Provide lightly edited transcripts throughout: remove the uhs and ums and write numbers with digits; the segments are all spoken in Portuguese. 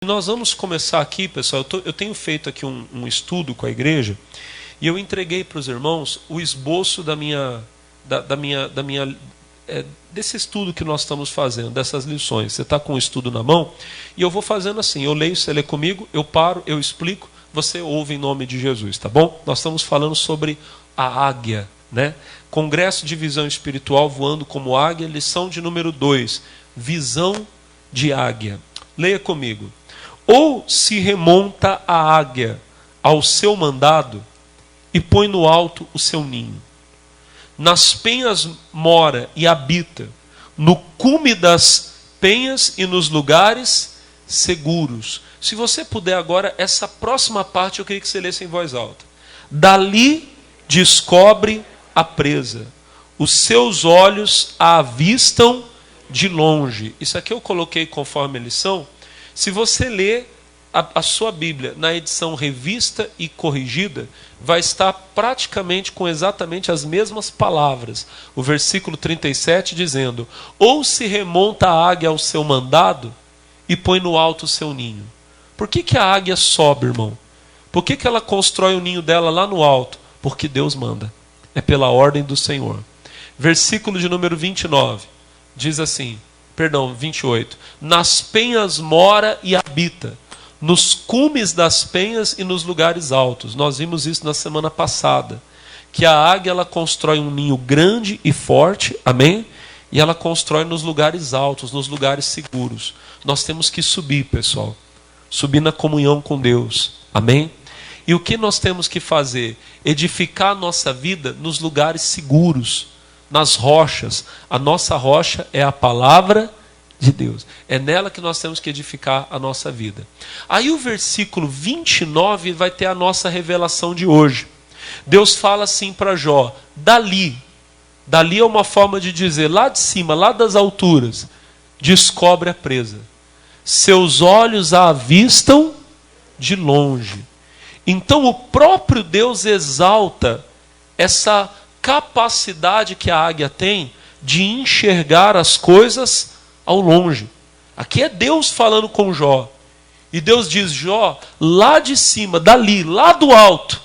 Nós vamos começar aqui, pessoal. Eu tenho feito aqui um estudo com a igreja e eu entreguei para os irmãos o esboço desse estudo que nós estamos fazendo, dessas lições. Você está com o estudo na mão e eu vou fazendo assim: eu leio, você lê comigo, eu paro, eu explico, você ouve em nome de Jesus, tá bom? Nós estamos falando sobre a águia, né? Congresso de Visão Espiritual Voando como Águia, lição de número 2, visão de águia. Leia comigo. Ou se remonta a águia ao seu mandado e põe no alto o seu ninho. Nas penhas mora e habita, no cume das penhas e nos lugares seguros. Se você puder agora, essa próxima parte eu queria que você lesse em voz alta. Dali descobre a presa, os seus olhos a avistam de longe. Isso aqui eu coloquei conforme a lição. Se você ler a sua Bíblia na edição revista e corrigida, vai estar praticamente com exatamente as mesmas palavras. O versículo 37 dizendo: ou se remonta a águia ao seu mandado e põe no alto o seu ninho. Por que a águia sobe, irmão? Por que ela constrói o ninho dela lá no alto? Porque Deus manda. É pela ordem do Senhor. Versículo de número 29 diz assim, 28. Nas penhas mora e habita, nos cumes das penhas e nos lugares altos. Nós vimos isso na semana passada, que a águia ela constrói um ninho grande e forte, amém? E ela constrói nos lugares altos, nos lugares seguros. Nós temos que subir, pessoal. Subir na comunhão com Deus, amém? E o que nós temos que fazer? Edificar a nossa vida nos lugares seguros, nas rochas. A nossa rocha é a palavra de Deus. É nela que nós temos que edificar a nossa vida. Aí o versículo 29 vai ter a nossa revelação de hoje. Deus fala assim para Jó: dali é uma forma de dizer, lá de cima, lá das alturas, descobre a presa. Seus olhos a avistam de longe. Então o próprio Deus exalta essa capacidade que a águia tem de enxergar as coisas ao longe. Aqui é Deus falando com Jó. E Deus diz: Jó, lá de cima, dali, lá do alto,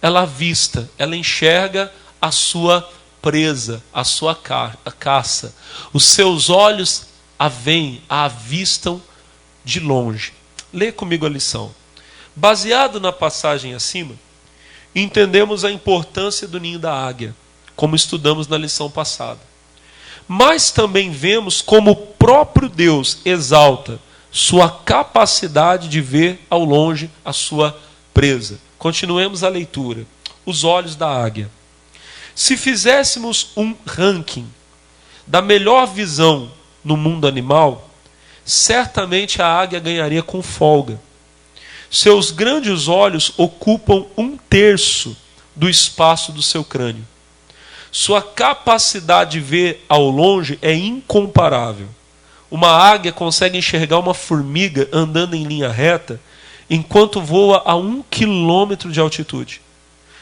ela avista, ela enxerga a sua presa, a sua caça. Os seus olhos a veem, a avistam de longe. Lê comigo a lição. Baseado na passagem acima, entendemos a importância do ninho da águia, como estudamos na lição passada. Mas também vemos como o próprio Deus exalta sua capacidade de ver ao longe a sua presa. Continuemos a leitura. Os olhos da águia. Se fizéssemos um ranking da melhor visão no mundo animal, certamente a águia ganharia com folga. Seus grandes olhos ocupam 1/3 do espaço do seu crânio. Sua capacidade de ver ao longe é incomparável. Uma águia consegue enxergar uma formiga andando em linha reta enquanto voa a 1 quilômetro de altitude.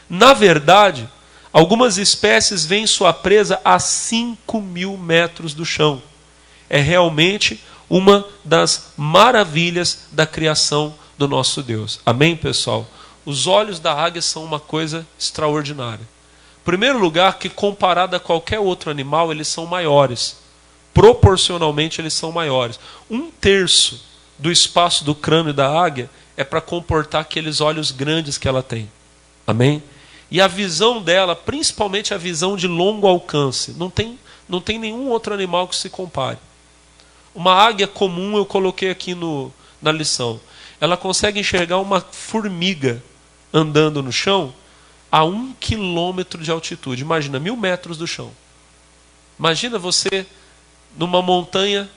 Na verdade, algumas espécies veem sua presa a 5.000 metros do chão. É realmente uma das maravilhas da criação do nosso Deus. Amém, pessoal? Os olhos da águia são uma coisa extraordinária. Em primeiro lugar, que comparado a qualquer outro animal, eles são maiores. Proporcionalmente, eles são maiores. 1/3 do espaço do crânio da águia é para comportar aqueles olhos grandes que ela tem. Amém? E a visão dela, principalmente a visão de longo alcance, não tem nenhum outro animal que se compare. Uma águia comum, eu coloquei aqui na lição, ela consegue enxergar uma formiga andando no chão a 1 quilômetro de altitude. Imagina, 1.000 metros do chão. Imagina você numa montanha,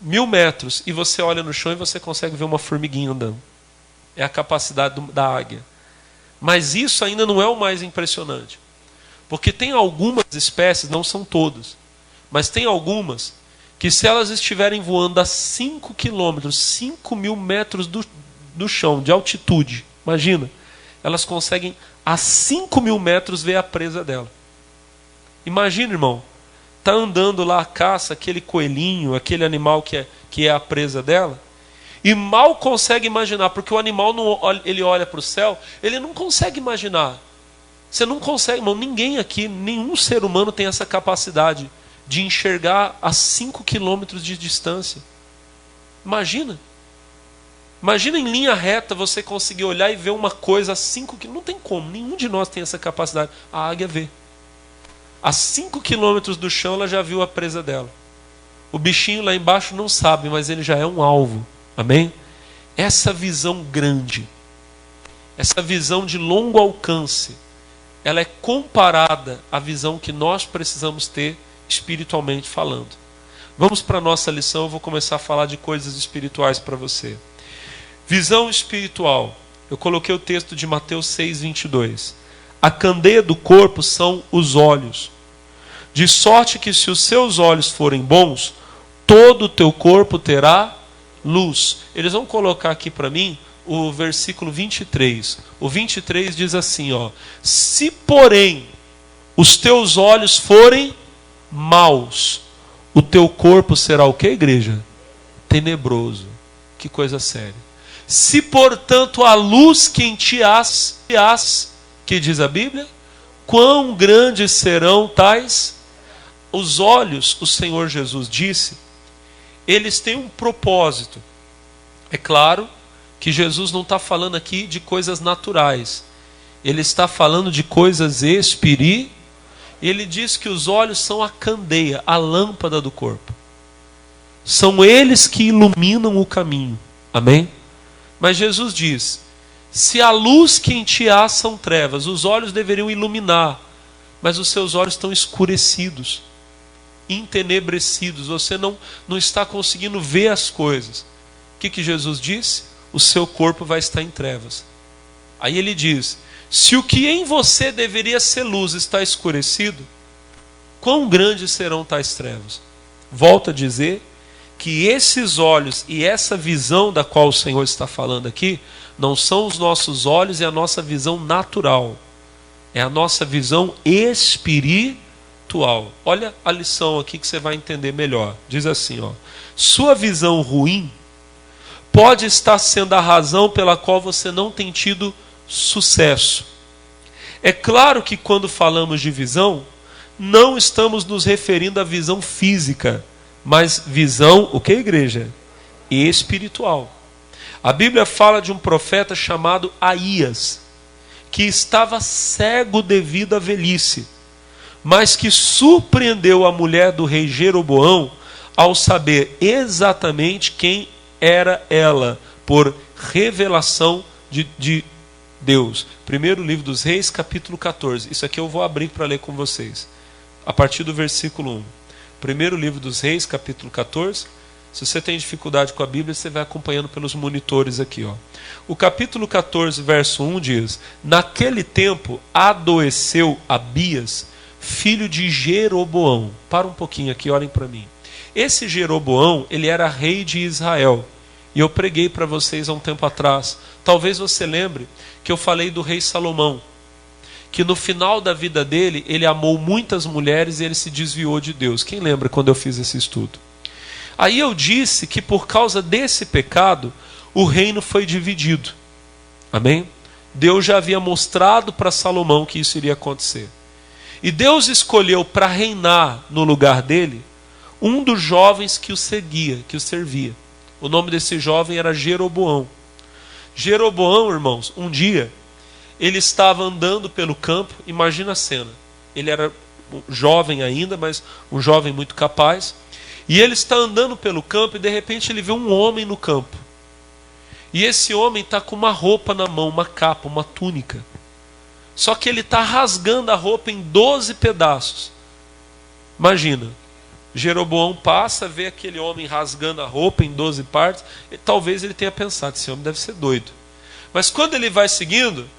1.000 metros, e você olha no chão e você consegue ver uma formiguinha andando. É a capacidade da águia. Mas isso ainda não é o mais impressionante. Porque tem algumas espécies, não são todas, mas tem algumas que, se elas estiverem voando a 5 quilômetros, 5.000 metros do chão, de altitude, imagina, elas conseguem a 5.000 metros ver a presa dela. Imagina, irmão, está andando lá a caça, aquele coelhinho, aquele animal que é a presa dela, E mal consegue imaginar, porque o animal, ele olha para o céu, ele não consegue imaginar. Você não consegue, irmão, ninguém aqui, nenhum ser humano tem essa capacidade de enxergar a 5 quilômetros de distância. Imagina. Imagina em linha reta você conseguir olhar e ver uma coisa a 5 quilômetros. Não tem como, nenhum de nós tem essa capacidade. A águia vê. A 5 quilômetros do chão ela já viu a presa dela. O bichinho lá embaixo não sabe, mas ele já é um alvo. Amém? Essa visão grande, essa visão de longo alcance, ela é comparada à visão que nós precisamos ter espiritualmente falando. Vamos para a nossa lição, eu vou começar a falar de coisas espirituais para você. Visão espiritual. Eu coloquei o texto de Mateus 6:22. A candeia do corpo são os olhos. De sorte que se os seus olhos forem bons, todo o teu corpo terá luz. Eles vão colocar aqui para mim o versículo 23. O 23 diz assim, ó: se porém os teus olhos forem maus, o teu corpo será o que, igreja? Tenebroso. Que coisa séria. Se portanto a luz que em ti has, que diz a Bíblia, quão grandes serão tais? Os olhos, o Senhor Jesus disse, eles têm um propósito. É claro que Jesus não está falando aqui de coisas naturais. Ele está falando de coisas espirituais. Ele diz que os olhos são a candeia, a lâmpada do corpo. São eles que iluminam o caminho. Amém? Mas Jesus diz, se a luz que em ti há são trevas, os olhos deveriam iluminar, mas os seus olhos estão escurecidos, entenebrecidos, você não está conseguindo ver as coisas. O que Jesus disse? O seu corpo vai estar em trevas. Aí ele diz, se o que em você deveria ser luz está escurecido, quão grandes serão tais trevas? Volto a dizer que esses olhos e essa visão da qual o Senhor está falando aqui, não são os nossos olhos e a nossa visão natural. É a nossa visão espiritual. Olha a lição aqui que você vai entender melhor. Diz assim, ó: sua visão ruim pode estar sendo a razão pela qual você não tem tido sucesso. É claro que quando falamos de visão, não estamos nos referindo à visão física, mas visão, o que, igreja? Espiritual. A Bíblia fala de um profeta chamado Aías, que estava cego devido à velhice, mas que surpreendeu a mulher do rei Jeroboão ao saber exatamente quem era ela, por revelação de Deus. Primeiro livro dos Reis, capítulo 14. Isso aqui eu vou abrir para ler com vocês, a partir do versículo 1. Primeiro livro dos Reis, capítulo 14. Se você tem dificuldade com a Bíblia, você vai acompanhando pelos monitores aqui, ó. O capítulo 14, verso 1 diz: naquele tempo adoeceu Abias, filho de Jeroboão. Para um pouquinho aqui, olhem para mim. Esse Jeroboão, ele era rei de Israel. E eu preguei para vocês há um tempo atrás. Talvez você lembre que eu falei do rei Salomão, que no final da vida dele, ele amou muitas mulheres e ele se desviou de Deus. Quem lembra quando eu fiz esse estudo? Aí eu disse que por causa desse pecado, o reino foi dividido. Amém? Deus já havia mostrado para Salomão que isso iria acontecer. E Deus escolheu para reinar no lugar dele um dos jovens que o seguia, que o servia. O nome desse jovem era Jeroboão. Jeroboão, irmãos, um dia ele estava andando pelo campo. Imagina a cena. Ele era jovem ainda, mas um jovem muito capaz. E ele está andando pelo campo e de repente ele vê um homem no campo. E esse homem está com uma roupa na mão, uma capa, uma túnica. Só que ele está rasgando a roupa em 12 pedaços. Imagina. Jeroboão passa, vê aquele homem rasgando a roupa em 12 partes. E talvez ele tenha pensado, esse homem deve ser doido. Mas quando ele vai seguindo,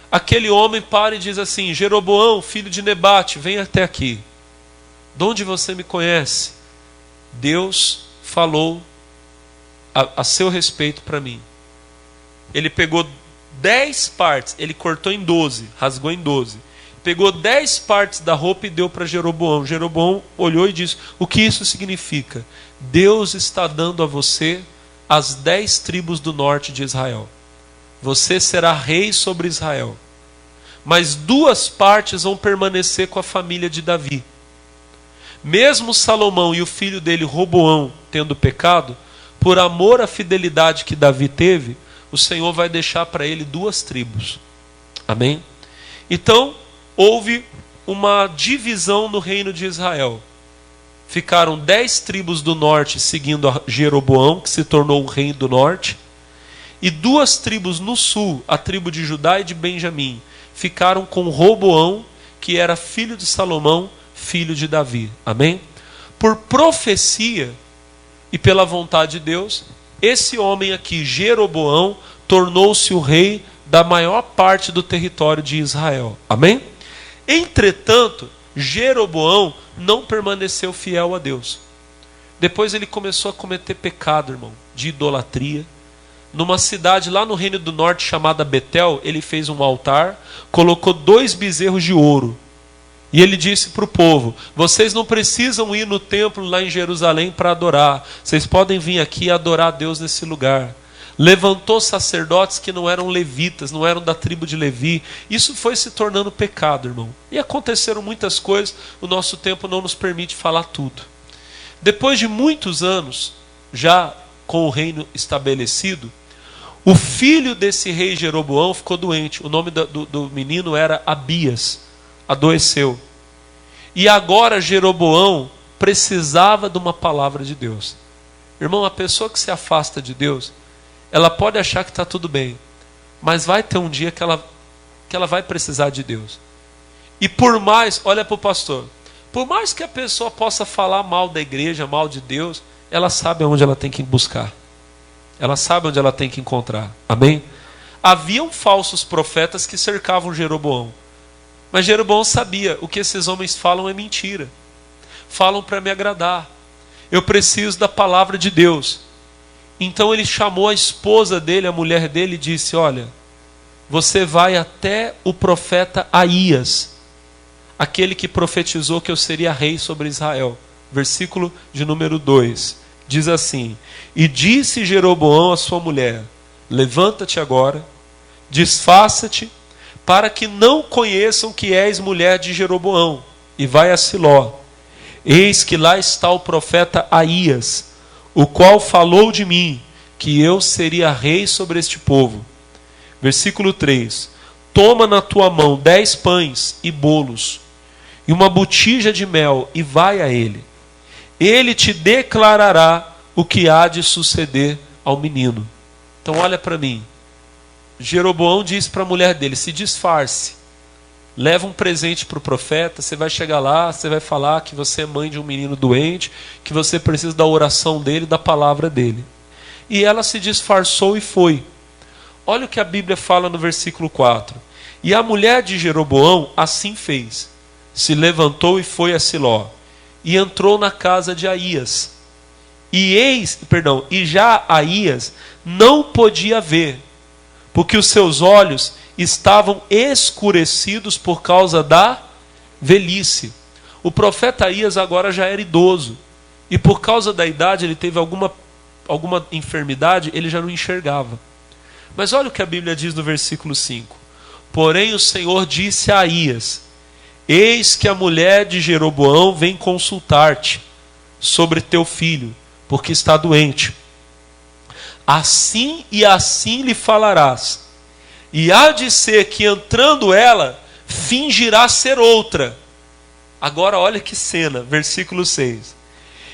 aquele homem para e diz assim: Jeroboão, filho de Nebate, vem até aqui. De onde você me conhece? Deus falou a seu respeito para mim. Ele pegou 10 partes, ele cortou em 12, rasgou em 12. Pegou 10 partes da roupa e deu para Jeroboão. Jeroboão olhou e disse: o que isso significa? Deus está dando a você as 10 tribos do norte de Israel. Você será rei sobre Israel. Mas 2 partes vão permanecer com a família de Davi. Mesmo Salomão e o filho dele, Roboão, tendo pecado, por amor à fidelidade que Davi teve, o Senhor vai deixar para ele 2 tribos. Amém? Então, houve uma divisão no reino de Israel. Ficaram 10 tribos do norte seguindo a Jeroboão, que se tornou o rei do norte. E 2 tribos no sul, a tribo de Judá e de Benjamim, ficaram com Roboão, que era filho de Salomão, filho de Davi. Amém? Por profecia e pela vontade de Deus, esse homem aqui, Jeroboão, tornou-se o rei da maior parte do território de Israel. Amém? Entretanto, Jeroboão não permaneceu fiel a Deus. Depois ele começou a cometer pecado, irmão, de idolatria. Numa cidade lá no Reino do Norte chamada Betel, ele fez um altar, colocou 2 bezerros de ouro. E ele disse para o povo: vocês não precisam ir no templo lá em Jerusalém para adorar. Vocês podem vir aqui e adorar a Deus nesse lugar. Levantou sacerdotes que não eram levitas, não eram da tribo de Levi. Isso foi se tornando pecado, irmão. E aconteceram muitas coisas, o nosso tempo não nos permite falar tudo. Depois de muitos anos, já com o reino estabelecido, o filho desse rei Jeroboão ficou doente. O nome do menino era Abias. Adoeceu. E agora Jeroboão precisava de uma palavra de Deus. Irmão, a pessoa que se afasta de Deus, ela pode achar que está tudo bem, mas vai ter um dia que ela vai precisar de Deus. E por mais, olha para o pastor, por mais que a pessoa possa falar mal da igreja, mal de Deus, ela sabe onde ela tem que buscar. Ela sabe onde ela tem que encontrar. Amém? Haviam falsos profetas que cercavam Jeroboão. Mas Jeroboão sabia, o que esses homens falam é mentira. Falam para me agradar. Eu preciso da palavra de Deus. Então ele chamou a esposa dele, a mulher dele, e disse: olha, você vai até o profeta Aías, aquele que profetizou que eu seria rei sobre Israel. Versículo de número 2. Diz assim: e disse Jeroboão à sua mulher: levanta-te agora, desfaça-te, para que não conheçam que és mulher de Jeroboão, e vai a Siló. Eis que lá está o profeta Aías, o qual falou de mim, que eu seria rei sobre este povo. Versículo 3. Toma na tua mão 10 pães e bolos, e uma botija de mel, e vai a ele. Ele te declarará o que há de suceder ao menino. Então olha para mim. Jeroboão disse para a mulher dele: se disfarce, leva um presente para o profeta. Você vai chegar lá, você vai falar que você é mãe de um menino doente, que você precisa da oração dele, da palavra dele. E ela se disfarçou e foi. Olha o que a Bíblia fala no versículo 4. E a mulher de Jeroboão assim fez. Se levantou e foi a Siló, e entrou na casa de Aías. E já Aías não podia ver, porque os seus olhos estavam escurecidos por causa da velhice. O profeta Aías agora já era idoso, e por causa da idade ele teve alguma enfermidade, ele já não enxergava. Mas olha o que a Bíblia diz no versículo 5. Porém o Senhor disse a Aías: eis que a mulher de Jeroboão vem consultar-te sobre teu filho, porque está doente. Assim e assim lhe falarás, e há de ser que entrando ela, fingirá ser outra. Agora olha que cena, versículo 6.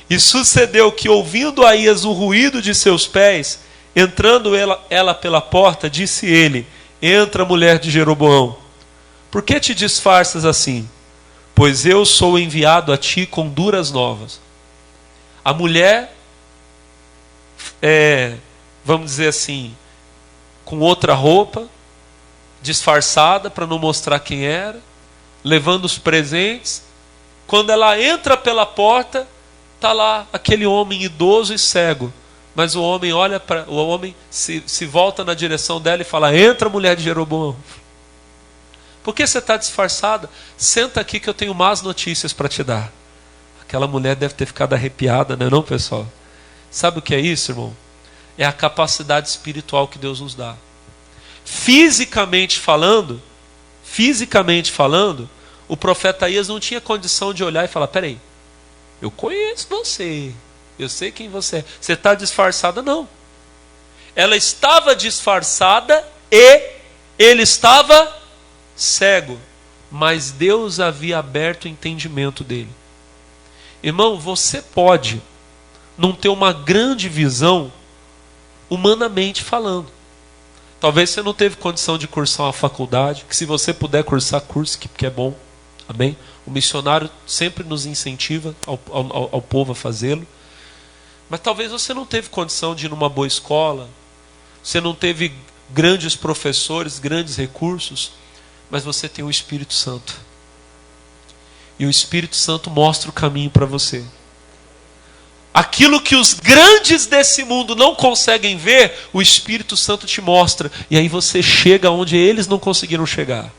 E sucedeu que, ouvindo Aías o ruído de seus pés, entrando ela pela porta, disse ele: entra, mulher de Jeroboão. Por que te disfarças assim? Pois eu sou enviado a ti com duras novas. A mulher, vamos dizer assim, com outra roupa, disfarçada para não mostrar quem era, levando os presentes. Quando ela entra pela porta, está lá aquele homem idoso e cego. Mas o homem olha para o homem, se volta na direção dela e fala: entra, mulher de Jeroboão. Por que você está disfarçada? Senta aqui que eu tenho más notícias para te dar. Aquela mulher deve ter ficado arrepiada, não é não, pessoal? Sabe o que é isso, irmão? é a capacidade espiritual que Deus nos dá. Fisicamente falando, o profeta Aías não tinha condição de olhar e falar: peraí, eu conheço você, eu sei quem você é. Você está disfarçada? Não. Ela estava disfarçada e ele estava cego. Mas Deus havia aberto o entendimento dele. Irmão, você pode não ter uma grande visão humanamente falando. Talvez você não teve condição de cursar uma faculdade, que se você puder cursar, curse, que é bom. Amém? O missionário sempre nos incentiva ao povo a fazê-lo. Mas talvez você não teve condição de ir numa boa escola, você não teve grandes professores, grandes recursos, mas você tem o Espírito Santo. E o Espírito Santo mostra o caminho para você. Aquilo que os grandes desse mundo não conseguem ver, o Espírito Santo te mostra. E aí você chega onde eles não conseguiram chegar.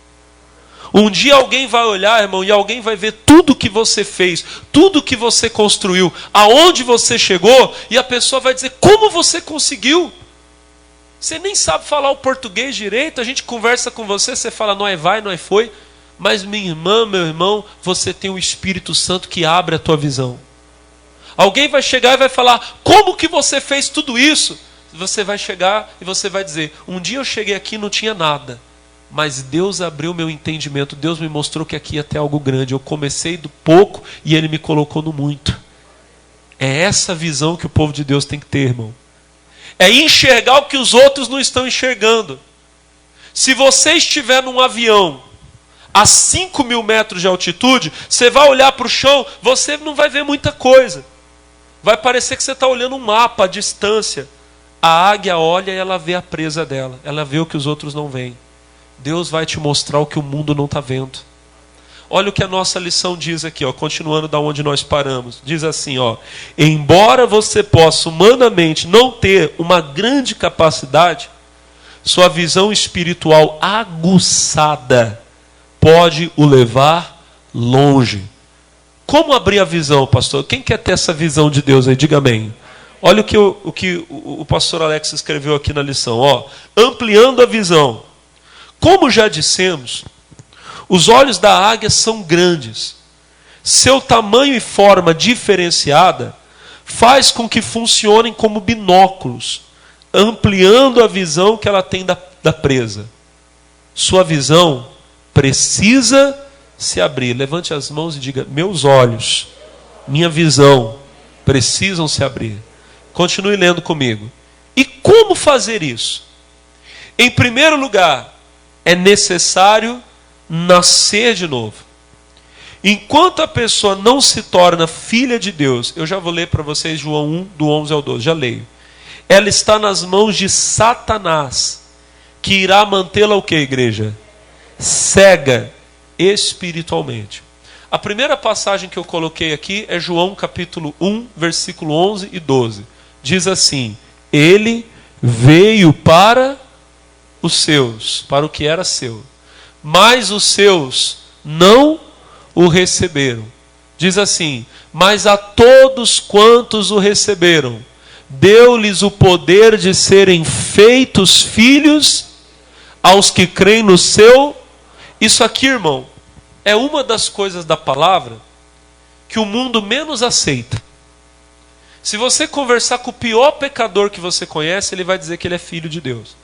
Um dia alguém vai olhar, irmão, e alguém vai ver tudo que você fez, tudo que você construiu, aonde você chegou, e a pessoa vai dizer: como você conseguiu? Você nem sabe falar o português direito, a gente conversa com você, você fala: não é vai, não é foi. Mas minha irmã, meu irmão, você tem o Espírito Santo que abre a tua visão. Alguém vai chegar e vai falar: como que você fez tudo isso? Você vai chegar e você vai dizer: um dia eu cheguei aqui e não tinha nada, mas Deus abriu meu entendimento, Deus me mostrou que aqui ia ter algo grande. Eu comecei do pouco e Ele me colocou no muito. É essa visão que o povo de Deus tem que ter, irmão. É enxergar o que os outros não estão enxergando. Se você estiver num avião a 5.000 metros de altitude, você vai olhar para o chão, você não vai ver muita coisa. Vai parecer que você está olhando um mapa à distância. A águia olha e ela vê a presa dela. Ela vê o que os outros não veem. Deus vai te mostrar o que o mundo não está vendo. Olha o que a nossa lição diz aqui, ó, continuando da onde nós paramos. Diz assim, ó: embora você possa humanamente não ter uma grande capacidade, sua visão espiritual aguçada pode o levar longe. Como abrir a visão, pastor? Quem quer ter essa visão de Deus aí? Diga amém. Olha o que o pastor Alex escreveu aqui na lição. Ó, ampliando a visão. Como já dissemos, os olhos da águia são grandes. Seu tamanho e forma diferenciada faz com que funcionem como binóculos, ampliando a visão que ela tem da presa. Sua visão precisa se abrir. Levante as mãos e diga: meus olhos, minha visão precisam se abrir. Continue lendo comigo. E como fazer isso? Em primeiro lugar, é necessário nascer de novo. Enquanto a pessoa não se torna filha de Deus, eu já vou ler para vocês João 1, do 11 ao 12, já leio. Ela está nas mãos de Satanás, que irá mantê-la o que, igreja? Cega espiritualmente. A primeira passagem que eu coloquei aqui é João capítulo 1, versículo 11 e 12. Diz assim: ele veio para os seus, para o que era seu, mas os seus não o receberam. Diz assim: mas a todos quantos o receberam, deu-lhes o poder de serem feitos filhos aos que creem no seu. Isso aqui, irmão, é uma das coisas da palavra que o mundo menos aceita. Se você conversar com o pior pecador que você conhece, ele vai dizer que ele é filho de Deus.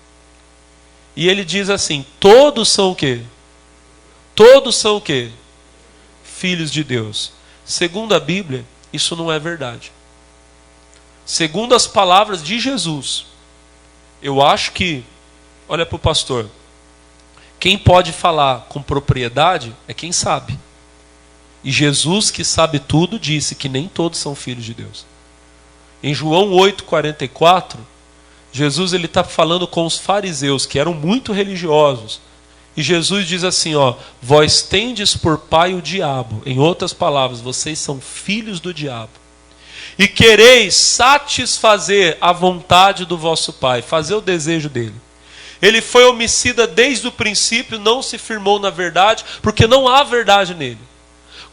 E ele diz assim: todos são o quê? Todos são o quê? Filhos de Deus. Segundo a Bíblia, isso não é verdade. Segundo as palavras de Jesus, eu acho que, olha para o pastor, quem pode falar com propriedade é quem sabe. E Jesus, que sabe tudo, disse que nem todos são filhos de Deus. Em João 8,44, Jesus está falando com os fariseus, que eram muito religiosos. E Jesus diz assim, ó: vós tendes por pai o diabo. Em outras palavras, vocês são filhos do diabo. E quereis satisfazer a vontade do vosso pai, fazer o desejo dele. Ele foi homicida desde o princípio, não se firmou na verdade, porque não há verdade nele.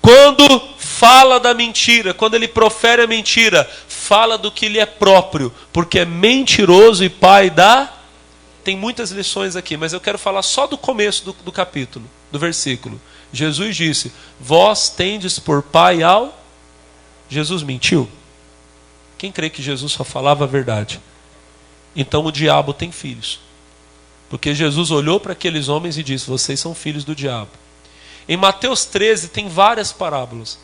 Quando fala da mentira, quando ele profere a mentira, fala do que lhe é próprio, porque é mentiroso e pai da... Tem muitas lições aqui, mas eu quero falar só do começo do capítulo, do versículo. Jesus disse: vós tendes por pai ao... Jesus mentiu? Quem crê que Jesus só falava a verdade? Então o diabo tem filhos. Porque Jesus olhou para aqueles homens e disse: vocês são filhos do diabo. Em Mateus 13 tem várias parábolas.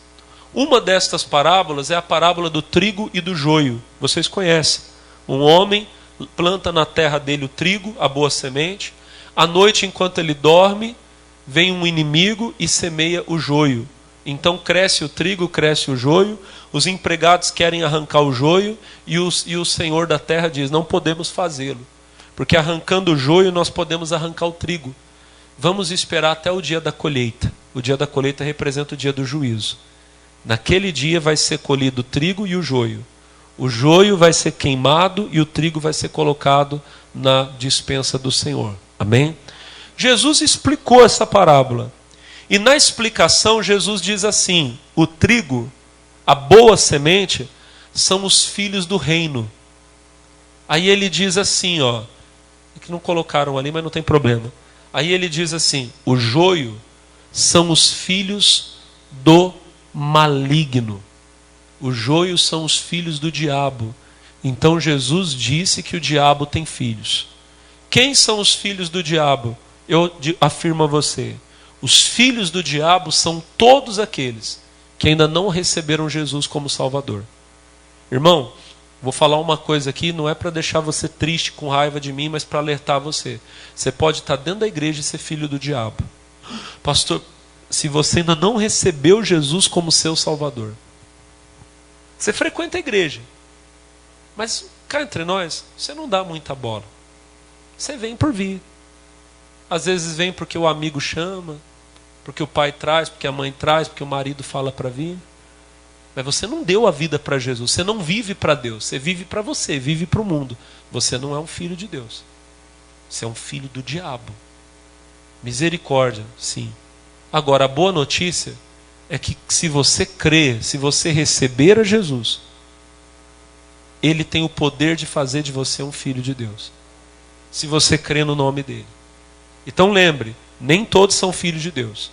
Uma destas parábolas é a parábola do trigo e do joio. Vocês conhecem. Um homem planta na terra dele o trigo, a boa semente. À noite, enquanto ele dorme, vem um inimigo e semeia o joio. Então cresce o trigo, cresce o joio. Os empregados querem arrancar o joio e o Senhor da terra diz: não podemos fazê-lo, porque arrancando o joio nós podemos arrancar o trigo. Vamos esperar até o dia da colheita. O dia da colheita representa o dia do juízo. Naquele dia vai ser colhido o trigo e o joio. O joio vai ser queimado e o trigo vai ser colocado na despensa do Senhor. Amém? Jesus explicou essa parábola. E na explicação Jesus diz assim: o trigo, a boa semente, são os filhos do reino. Aí ele diz assim, ó, que não colocaram ali, mas não tem problema. Aí ele diz assim: o joio são os filhos do maligno. O joio são os filhos do diabo. Então Jesus disse que o diabo tem filhos. Quem são os filhos do diabo? Eu afirmo a você: os filhos do diabo são todos aqueles que ainda não receberam Jesus como Salvador. Irmão, vou falar uma coisa aqui, não é para deixar você triste, com raiva de mim, mas para alertar você. Você pode estar dentro da igreja e ser filho do diabo. Pastor, se você ainda não recebeu Jesus como seu Salvador, você frequenta a igreja, mas cá entre nós, você não dá muita bola. Você vem por vir. Às vezes vem porque o amigo chama, porque o pai traz, porque a mãe traz, porque o marido fala para vir. Mas você não deu a vida para Jesus. Você não vive para Deus. Você vive para você, vive para o mundo. Você não é um filho de Deus. Você é um filho do diabo. Misericórdia, sim. Agora, a boa notícia é que se você crer, se você receber a Jesus, Ele tem o poder de fazer de você um filho de Deus. Se você crê no nome dEle. Então lembre, nem todos são filhos de Deus.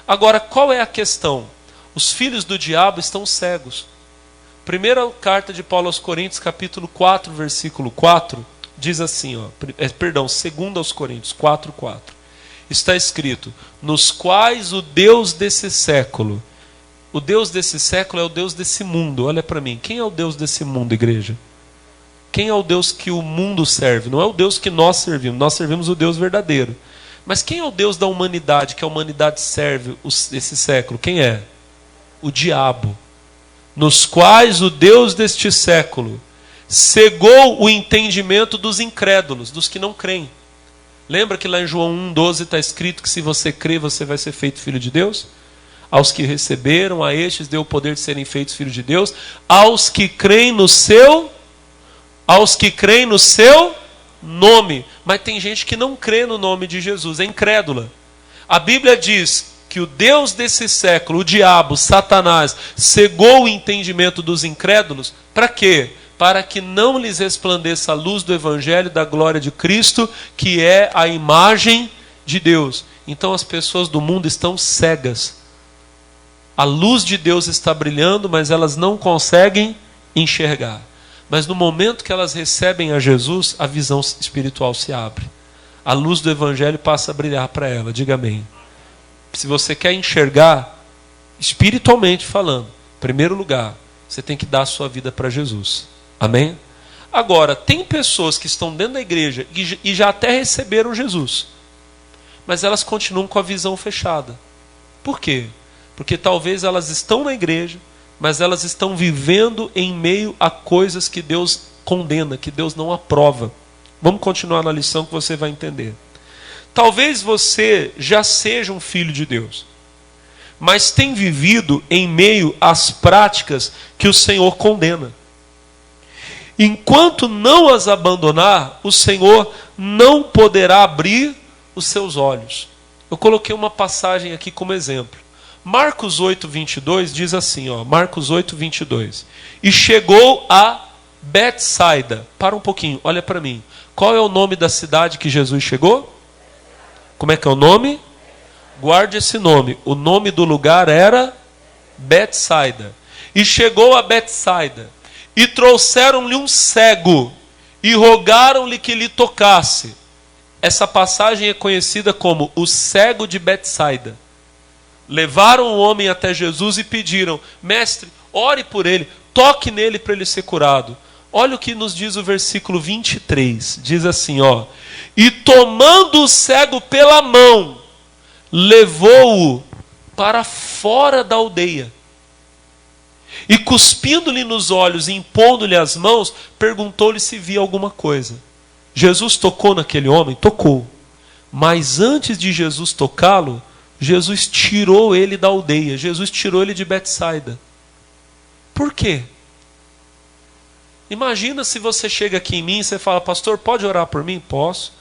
Agora, qual é a questão? Os filhos do diabo estão cegos. Primeira carta de Paulo aos Coríntios, capítulo 4, versículo 4, diz assim, segundo aos Coríntios, 4:4. Está escrito: nos quais o Deus desse século. O Deus desse século é o Deus desse mundo. Olha para mim, quem é o Deus desse mundo, igreja? Quem é o Deus que o mundo serve? Não é o Deus que nós servimos o Deus verdadeiro. Mas quem é o Deus da humanidade, que a humanidade serve esse século? Quem é? O diabo. Nos quais o Deus deste século cegou o entendimento dos incrédulos, dos que não creem. Lembra que lá em João 1,12 está escrito que se você crer, você vai ser feito filho de Deus? Aos que receberam, a estes deu o poder de serem feitos filhos de Deus, aos que creem no seu nome. Mas tem gente que não crê no nome de Jesus, é incrédula. A Bíblia diz que o Deus desse século, o diabo, Satanás, cegou o entendimento dos incrédulos. Para quê? Para que não lhes resplandeça a luz do Evangelho da glória de Cristo, que é a imagem de Deus. Então as pessoas do mundo estão cegas. A luz de Deus está brilhando, mas elas não conseguem enxergar. Mas no momento que elas recebem a Jesus, a visão espiritual se abre. A luz do Evangelho passa a brilhar para ela. Diga amém. Se você quer enxergar, espiritualmente falando, em primeiro lugar, você tem que dar a sua vida para Jesus. Amém? Agora, tem pessoas que estão dentro da igreja e já até receberam Jesus, mas elas continuam com a visão fechada. Por quê? Porque talvez elas estão na igreja, mas elas estão vivendo em meio a coisas que Deus condena, que Deus não aprova. Vamos continuar na lição que você vai entender. Talvez você já seja um filho de Deus, mas tem vivido em meio às práticas que o Senhor condena. Enquanto não as abandonar, o Senhor não poderá abrir os seus olhos. Eu coloquei uma passagem aqui como exemplo. Marcos 8, 22 diz assim, ó, Marcos 8, 22. E chegou a Betsaida. Para um pouquinho, olha para mim. Qual é o nome da cidade que Jesus chegou? Como é que é o nome? Guarde esse nome. O nome do lugar era Betsaida. E chegou a Betsaida. E trouxeram-lhe um cego. E rogaram-lhe que lhe tocasse. Essa passagem é conhecida como o cego de Betsaida. Levaram o homem até Jesus e pediram: mestre, ore por ele, toque nele para ele ser curado. Olha o que nos diz o versículo 23. Diz assim, ó: e tomando o cego pela mão, levou-o para fora da aldeia. E cuspindo-lhe nos olhos e impondo-lhe as mãos, perguntou-lhe se via alguma coisa. Jesus tocou naquele homem? Tocou. Mas antes de Jesus tocá-lo, Jesus tirou ele da aldeia. Jesus tirou ele de Betsaida. Por quê? Imagina se você chega aqui em mim e você fala: pastor, pode orar por mim? Posso.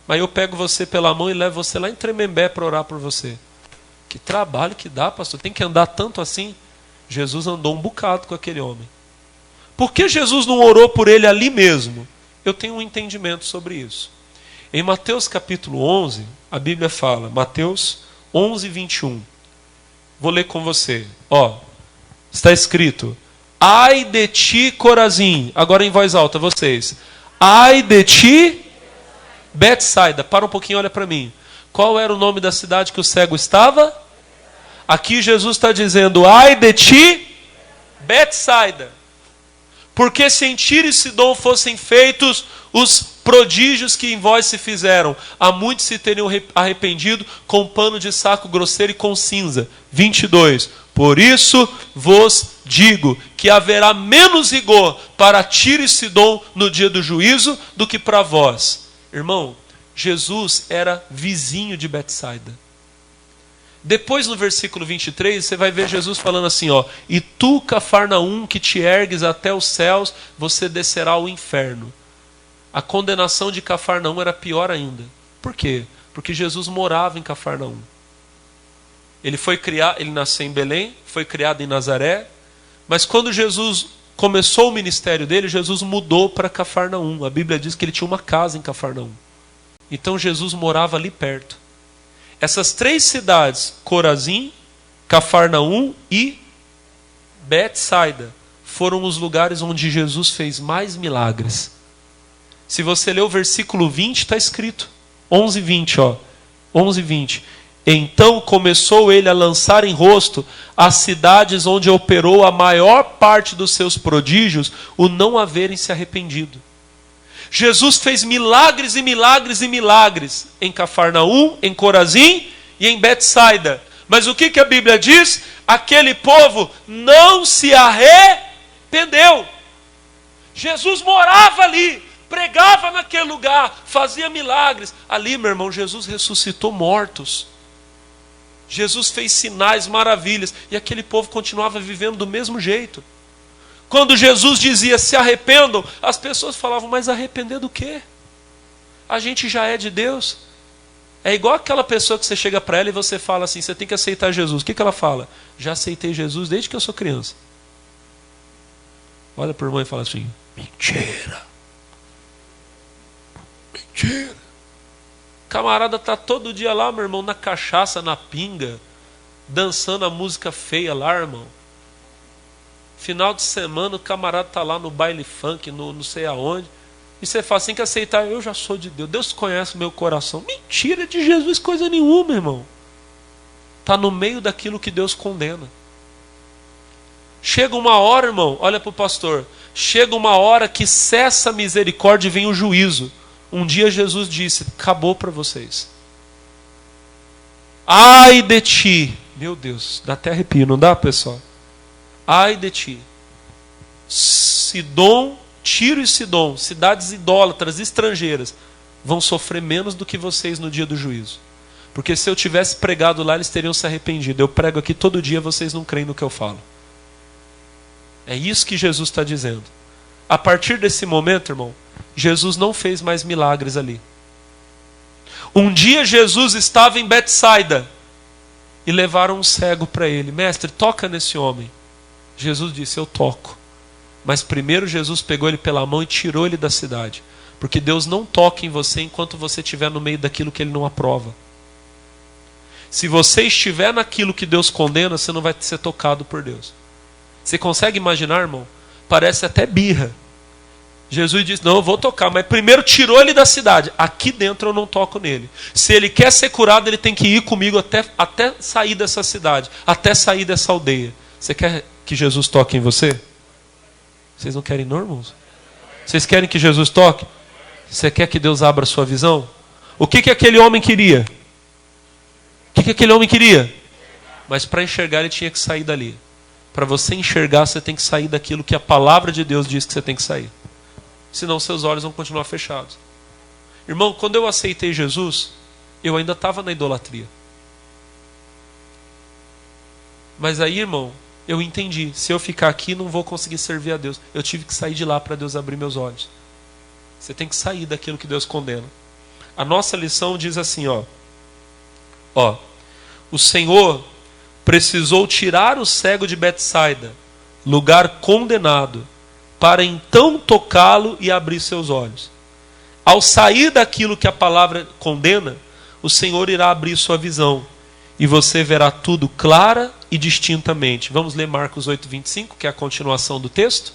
Mas eu pego você pela mão e levo você lá em Tremembé para orar por você. Que trabalho que dá, pastor. Tem que andar tanto assim. Jesus andou um bocado com aquele homem. Por que Jesus não orou por ele ali mesmo? Eu tenho um entendimento sobre isso. Em Mateus capítulo 11, a Bíblia fala, Mateus 11, 21. Vou ler com você. Ó, está escrito: ai de ti, Corazim. Agora em voz alta, vocês. Ai de ti, Betsaida. Para um pouquinho, olha para mim. Qual era o nome da cidade que o cego estava? Aqui Jesus está dizendo: ai de ti, Betsaida. Porque se em Tiro e Sidom fossem feitos os prodígios que em vós se fizeram, há muitos se teriam arrependido com pano de saco grosseiro e com cinza. 22. Por isso vos digo que haverá menos rigor para Tiro e Sidom no dia do juízo do que para vós. Irmão, Jesus era vizinho de Betsaida. Depois no versículo 23, você vai ver Jesus falando assim, ó: e tu, Cafarnaum, que te ergues até os céus, você descerá ao inferno. A condenação de Cafarnaum era pior ainda. Por quê? Porque Jesus morava em Cafarnaum. Ele nasceu em Belém, foi criado em Nazaré, mas quando Jesus começou o ministério dele, Jesus mudou para Cafarnaum. A Bíblia diz que ele tinha uma casa em Cafarnaum. Então Jesus morava ali perto. Essas três cidades, Corazim, Cafarnaum e Betsaida, foram os lugares onde Jesus fez mais milagres. Se você ler o versículo 20, está escrito. 11, 20, ó. 11, 20. Então começou ele a lançar em rosto as cidades onde operou a maior parte dos seus prodígios, o não haverem se arrependido. Jesus fez milagres e milagres e milagres em Cafarnaum, em Corazim e em Betsaida. Mas o que a Bíblia diz? Aquele povo não se arrependeu. Jesus morava ali, pregava naquele lugar, fazia milagres. Ali, meu irmão, Jesus ressuscitou mortos. Jesus fez sinais, maravilhas. E aquele povo continuava vivendo do mesmo jeito. Quando Jesus dizia: se arrependam, as pessoas falavam: mas arrepender do quê? A gente já é de Deus. É igual aquela pessoa que você chega para ela e você fala assim: você tem que aceitar Jesus. O que ela fala? Já aceitei Jesus desde que eu sou criança. Olha para o irmão e fala assim: mentira. Mentira. Camarada está todo dia lá, meu irmão, na cachaça, na pinga, dançando a música feia lá, irmão. Final de semana o camarada está lá no baile funk, não sei aonde. E você fala assim: que aceitar, eu já sou de Deus. Deus conhece o meu coração. Mentira de Jesus, coisa nenhuma, irmão. Está no meio daquilo que Deus condena. Chega uma hora, irmão, olha para o pastor. Chega uma hora que cessa a misericórdia e vem o juízo. Um dia Jesus disse: acabou para vocês. Ai de ti. Meu Deus, dá até arrepio, não dá, pessoal? Ai de ti. Sidom, Tiro e Sidom, cidades idólatras, estrangeiras, vão sofrer menos do que vocês no dia do juízo. Porque se eu tivesse pregado lá, eles teriam se arrependido. Eu prego aqui todo dia, vocês não creem no que eu falo. É isso que Jesus está dizendo. A partir desse momento, irmão, Jesus não fez mais milagres ali. Um dia Jesus estava em Betsaida. e levaram um cego para ele. Mestre, toca nesse homem. Jesus disse, eu toco. Mas primeiro Jesus pegou ele pela mão e tirou ele da cidade. Porque Deus não toca em você enquanto você estiver no meio daquilo que Ele não aprova. Se você estiver naquilo que Deus condena, você não vai ser tocado por Deus. Você consegue imaginar, irmão? Parece até birra. Jesus disse, não, eu vou tocar, mas primeiro tirou ele da cidade. Aqui dentro eu não toco nele. Se ele quer ser curado, ele tem que ir comigo até sair dessa cidade, até sair dessa aldeia. Você quer que Jesus toque em você? Vocês não querem não, irmãos? Vocês querem que Jesus toque? Você quer que Deus abra a sua visão? O que aquele homem queria? O que aquele homem queria? Mas para enxergar ele tinha que sair dali. Para você enxergar, você tem que sair daquilo que a palavra de Deus diz que você tem que sair. Senão seus olhos vão continuar fechados. Irmão, quando eu aceitei Jesus, eu ainda estava na idolatria. Mas aí, irmão, eu entendi. Se eu ficar aqui, não vou conseguir servir a Deus. Eu tive que sair de lá para Deus abrir meus olhos. Você tem que sair daquilo que Deus condena. A nossa lição diz assim, ó. O Senhor precisou tirar o cego de Betsaida, lugar condenado, para então tocá-lo e abrir seus olhos. Ao sair daquilo que a palavra condena, o Senhor irá abrir sua visão, e você verá tudo clara e distintamente. Vamos ler Marcos 8:25, que é a continuação do texto?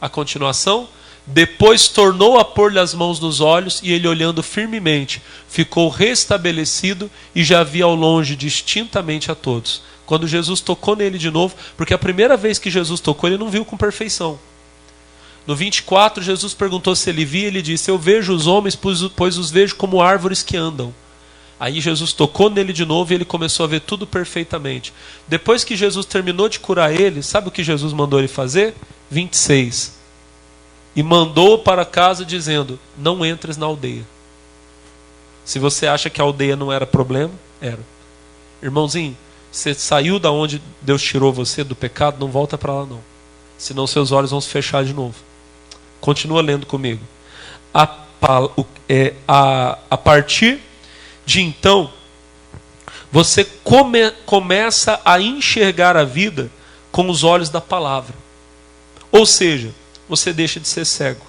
A continuação. Depois tornou a pôr-lhe as mãos nos olhos, e ele, olhando firmemente, ficou restabelecido e já via ao longe distintamente a todos. Quando Jesus tocou nele de novo, porque a primeira vez que Jesus tocou, ele não viu com perfeição. No 24, Jesus perguntou se ele via, ele disse, eu vejo os homens, pois os vejo como árvores que andam. Aí Jesus tocou nele de novo e ele começou a ver tudo perfeitamente. Depois que Jesus terminou de curar ele, sabe o que Jesus mandou ele fazer? 26. E mandou para casa dizendo, não entres na aldeia. Se você acha que a aldeia não era problema, era. Irmãozinho, você saiu da onde Deus tirou você do pecado, não volta para lá não. Senão seus olhos vão se fechar de novo. Continua lendo comigo. A partir de então, você começa a enxergar a vida com os olhos da palavra. Ou seja, você deixa de ser cego.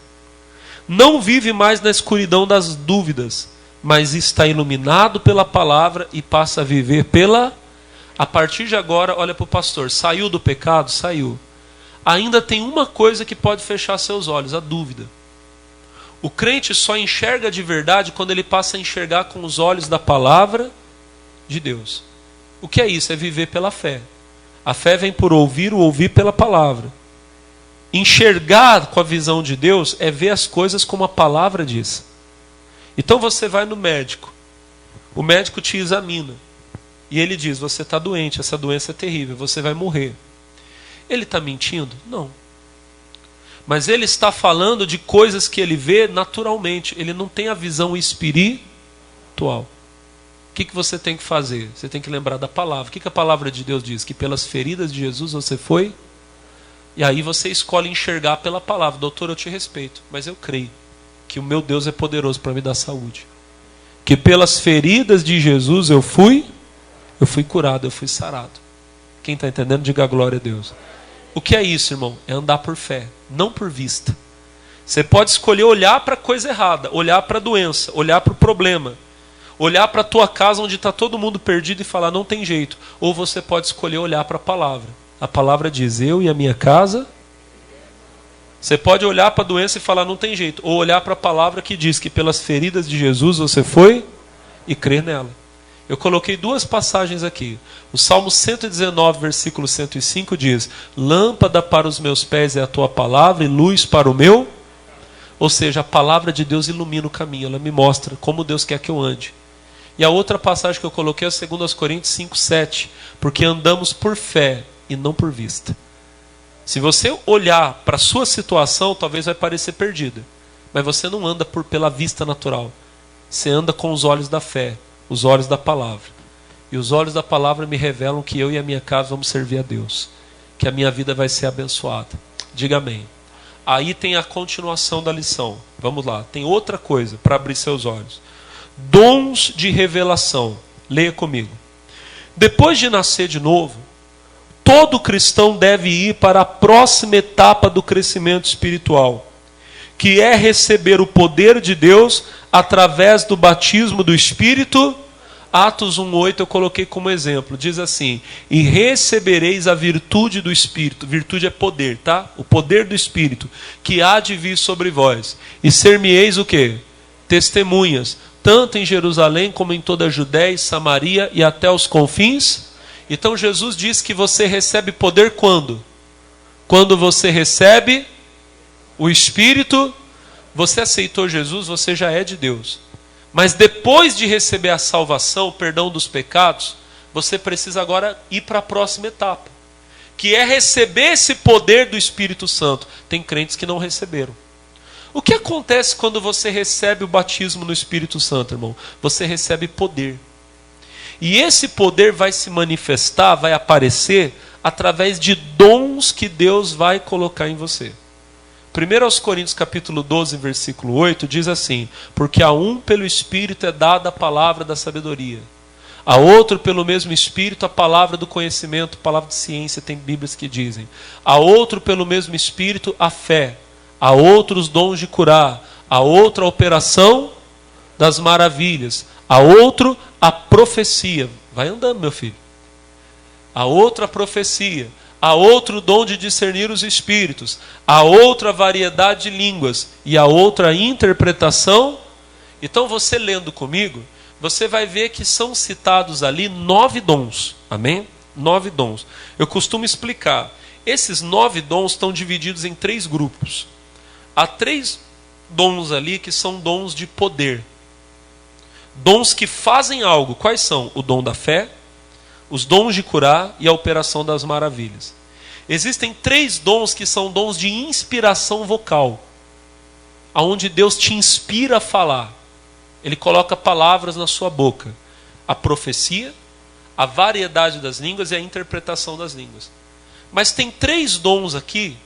Não vive mais na escuridão das dúvidas, mas está iluminado pela palavra e passa a viver pela... A partir de agora, olha para o pastor, saiu do pecado? Saiu. Ainda tem uma coisa que pode fechar seus olhos, a dúvida. O crente só enxerga de verdade quando ele passa a enxergar com os olhos da palavra de Deus. O que é isso? É viver pela fé. A fé vem por ouvir, o ouvir pela palavra. Enxergar com a visão de Deus é ver as coisas como a palavra diz. Então você vai no médico. O médico te examina. E ele diz, você está doente, essa doença é terrível, você vai morrer. Ele está mentindo? Não. Mas ele está falando de coisas que ele vê naturalmente. Ele não tem a visão espiritual. O que você tem que fazer? Você tem que lembrar da palavra. O que a palavra de Deus diz? Que pelas feridas de Jesus você foi... E aí você escolhe enxergar pela palavra. Doutor, eu te respeito, mas eu creio que o meu Deus é poderoso para me dar saúde. Que pelas feridas de Jesus eu fui curado, eu fui sarado. Quem está entendendo, diga glória a Deus. O que é isso, irmão? É andar por fé, não por vista. Você pode escolher olhar para a coisa errada, olhar para a doença, olhar para o problema, olhar para a tua casa onde está todo mundo perdido e falar, não tem jeito. Ou você pode escolher olhar para a palavra. A palavra diz, eu e a minha casa. Você pode olhar para a doença e falar, não tem jeito. Ou olhar para a palavra que diz que pelas feridas de Jesus você foi e crer nela. Eu coloquei duas passagens aqui. O Salmo 119, versículo 105 diz, lâmpada para os meus pés é a tua palavra e luz para o meu. Ou seja, a palavra de Deus ilumina o caminho. Ela me mostra como Deus quer que eu ande. E a outra passagem que eu coloquei é 2 Coríntios 5, 7. Porque andamos por fé e não por vista. Se você olhar para a sua situação, talvez vai parecer perdida. Mas você não anda pela vista natural. Você anda com os olhos da fé, os olhos da palavra. E os olhos da palavra me revelam que eu e a minha casa vamos servir a Deus. Que a minha vida vai ser abençoada. Diga amém. Aí tem a continuação da lição. Vamos lá. Tem outra coisa para abrir seus olhos. Dons de revelação. Leia comigo. Depois de nascer de novo, todo cristão deve ir para a próxima etapa do crescimento espiritual, que é receber o poder de Deus através do batismo do Espírito. Atos 1:8 eu coloquei como exemplo. Diz assim: e recebereis a virtude do Espírito. Virtude é poder, tá? O poder do Espírito, que há de vir sobre vós. E ser-me-eis o quê? Testemunhas, tanto em Jerusalém como em toda a Judéia e Samaria e até os confins. Então Jesus diz que você recebe poder quando? Quando você recebe o Espírito. Você aceitou Jesus, você já é de Deus. Mas depois de receber a salvação, o perdão dos pecados, você precisa agora ir para a próxima etapa, que é receber esse poder do Espírito Santo. Tem crentes que não receberam. O que acontece quando você recebe o batismo no Espírito Santo, irmão? Você recebe poder. E esse poder vai se manifestar, vai aparecer através de dons que Deus vai colocar em você. 1 Coríntios capítulo 12, versículo 8, diz assim: porque a um pelo Espírito é dada a palavra da sabedoria, a outro pelo mesmo Espírito a palavra do conhecimento, palavra de ciência, tem Bíblias que dizem, a outro pelo mesmo Espírito a fé, a outro os dons de curar, a outro a operação das maravilhas, a outro a profecia. Vai andando, meu filho. A outra a profecia, a outro dom de discernir os espíritos, a outra variedade de línguas e a outra interpretação. Então você lendo comigo, você vai ver que são citados ali 9 dons. Amém? 9 dons. Eu costumo explicar. Esses 9 dons estão divididos em 3 grupos. Há 3 dons ali que são dons de poder. Dons que fazem algo. Quais são? O dom da fé, os dons de curar e a operação das maravilhas. Existem 3 dons que são dons de inspiração vocal, aonde Deus te inspira a falar. Ele coloca palavras na sua boca. A profecia, a variedade das línguas e a interpretação das línguas. Mas tem 3 dons aqui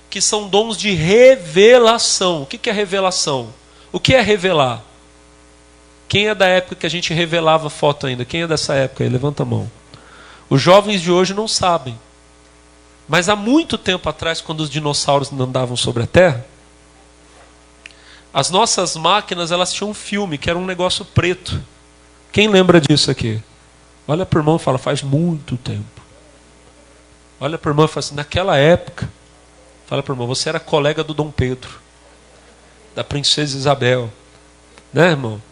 que são dons de revelação. O que é revelação? O que é revelar? Quem é da época que a gente revelava foto ainda? Quem é dessa época aí? Levanta a mão. Os jovens de hoje não sabem. Mas há muito tempo atrás, quando os dinossauros andavam sobre a Terra, as nossas máquinas, elas tinham um filme, que era um negócio preto. Quem lembra disso aqui? Olha para o irmão e fala, faz muito tempo. Olha para o irmão e fala assim, naquela época, fala para o irmão, você era colega do Dom Pedro, da princesa Isabel. Né, irmão?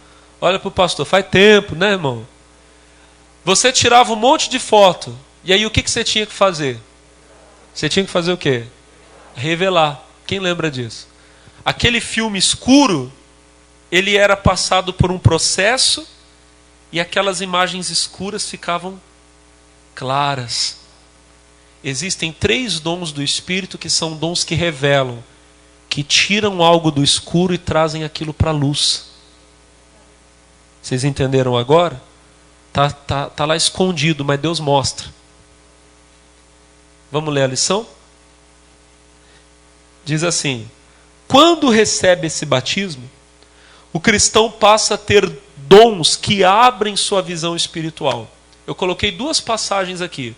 Olha para o pastor, faz tempo, né, irmão? Você tirava um monte de foto. E aí o que você tinha que fazer? Você tinha que fazer o quê? Revelar. Quem lembra disso? Aquele filme escuro, ele era passado por um processo e aquelas imagens escuras ficavam claras. Existem 3 dons do Espírito que são dons que revelam, que tiram algo do escuro e trazem aquilo para a luz. Vocês entenderam agora? Tá lá escondido, mas Deus mostra. Vamos ler a lição? Diz assim: quando recebe esse batismo, o cristão passa a ter dons que abrem sua visão espiritual. Eu coloquei 2 passagens aqui.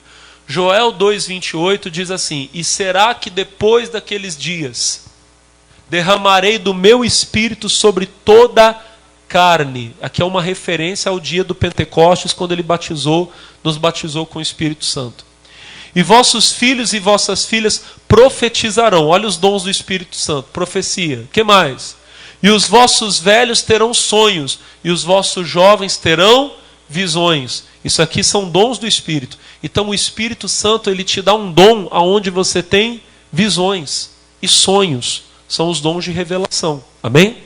Joel 2:28 diz assim: e será que depois daqueles dias derramarei do meu espírito sobre toda a carne. Aqui é uma referência ao dia do Pentecostes, quando ele nos batizou com o Espírito Santo. E vossos filhos e vossas filhas profetizarão. Olha os dons do Espírito Santo. Profecia. Que mais? E os vossos velhos terão sonhos, e os vossos jovens terão visões. Isso aqui são dons do Espírito. Então o Espírito Santo, ele te dá um dom aonde você tem visões e sonhos. São os dons de revelação. Amém?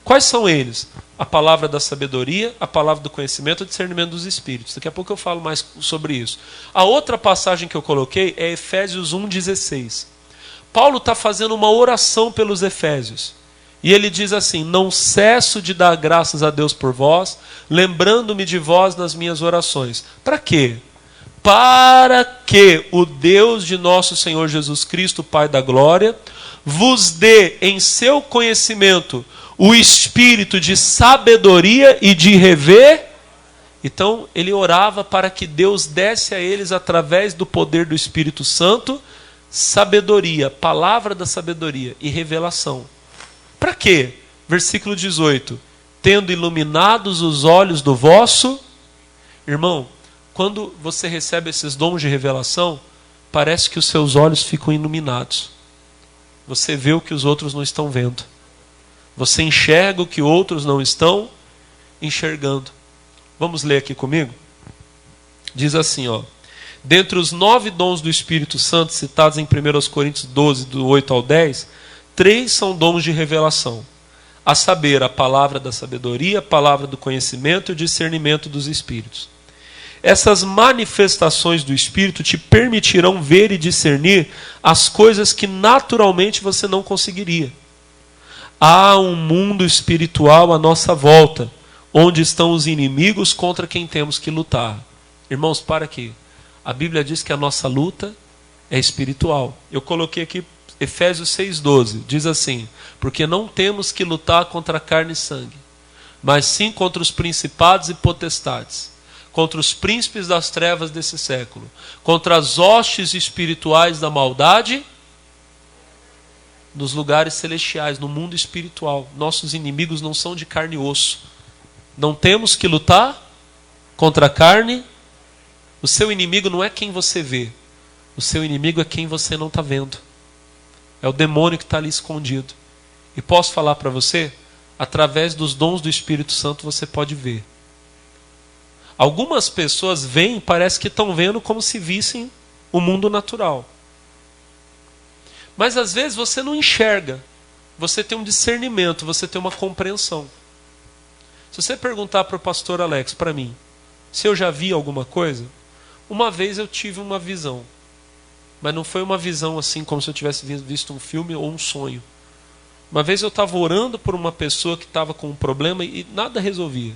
Quais são eles? A palavra da sabedoria, a palavra do conhecimento, o discernimento dos espíritos. Daqui a pouco eu falo mais sobre isso. A outra passagem que eu coloquei é Efésios 1:16. Paulo está fazendo uma oração pelos Efésios. E ele diz assim: não cesso de dar graças a Deus por vós, lembrando-me de vós nas minhas orações. Para quê? Para que o Deus de nosso Senhor Jesus Cristo, Pai da glória, vos dê em seu conhecimento o espírito de sabedoria e de Então ele orava para que Deus desse a eles, através do poder do Espírito Santo, sabedoria, palavra da sabedoria e revelação. Para quê? Versículo 18. Tendo iluminados os olhos do vosso... Irmão, quando você recebe esses dons de revelação, parece que os seus olhos ficam iluminados. Você vê o que os outros não estão vendo. Você enxerga o que outros não estão enxergando. Vamos ler aqui comigo? Diz assim, ó. Dentre os 9 dons do Espírito Santo citados em 1 Coríntios 12, do 8 ao 10, 3 são dons de revelação. A saber, a palavra da sabedoria, a palavra do conhecimento e o discernimento dos espíritos. Essas manifestações do Espírito te permitirão ver e discernir as coisas que naturalmente você não conseguiria. Há um mundo espiritual à nossa volta, onde estão os inimigos contra quem temos que lutar. Irmãos, para aqui. A Bíblia diz que a nossa luta é espiritual. Eu coloquei aqui Efésios 6,12. Diz assim: porque não temos que lutar contra carne e sangue, mas sim contra os principados e potestades, contra os príncipes das trevas desse século, contra as hostes espirituais da maldade nos lugares celestiais, no mundo espiritual. Nossos inimigos não são de carne e osso. Não temos que lutar contra a carne. O seu inimigo não é quem você vê. O seu inimigo é quem você não está vendo. É o demônio que está ali escondido. E posso falar para você, através dos dons do Espírito Santo você pode ver. Algumas pessoas veem, parece que estão vendo como se vissem o mundo natural. Mas às vezes você não enxerga. Você tem um discernimento, você tem uma compreensão. Se você perguntar para o pastor Alex, para mim, se eu já vi alguma coisa, uma vez eu tive uma visão. Mas não foi uma visão assim como se eu tivesse visto um filme ou um sonho. Uma vez eu estava orando por uma pessoa que estava com um problema e nada resolvia.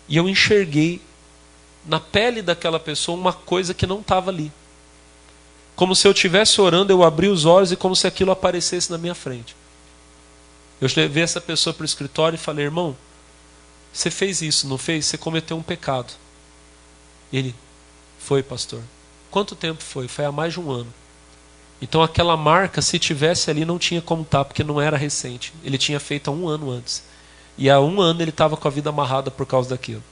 E eu enxerguei na pele daquela pessoa uma coisa que não estava ali. Como se eu estivesse orando, eu abri os olhos e como se aquilo aparecesse na minha frente. Eu levei essa pessoa para o escritório e falei: irmão, você fez isso, não fez? Você cometeu um pecado. Ele: foi, pastor. Quanto tempo foi? Foi há mais de um ano. Então aquela marca, se tivesse ali, não tinha como estar, porque não era recente. Ele tinha feito há um ano antes. E há um ano ele estava com a vida amarrada por causa daquilo.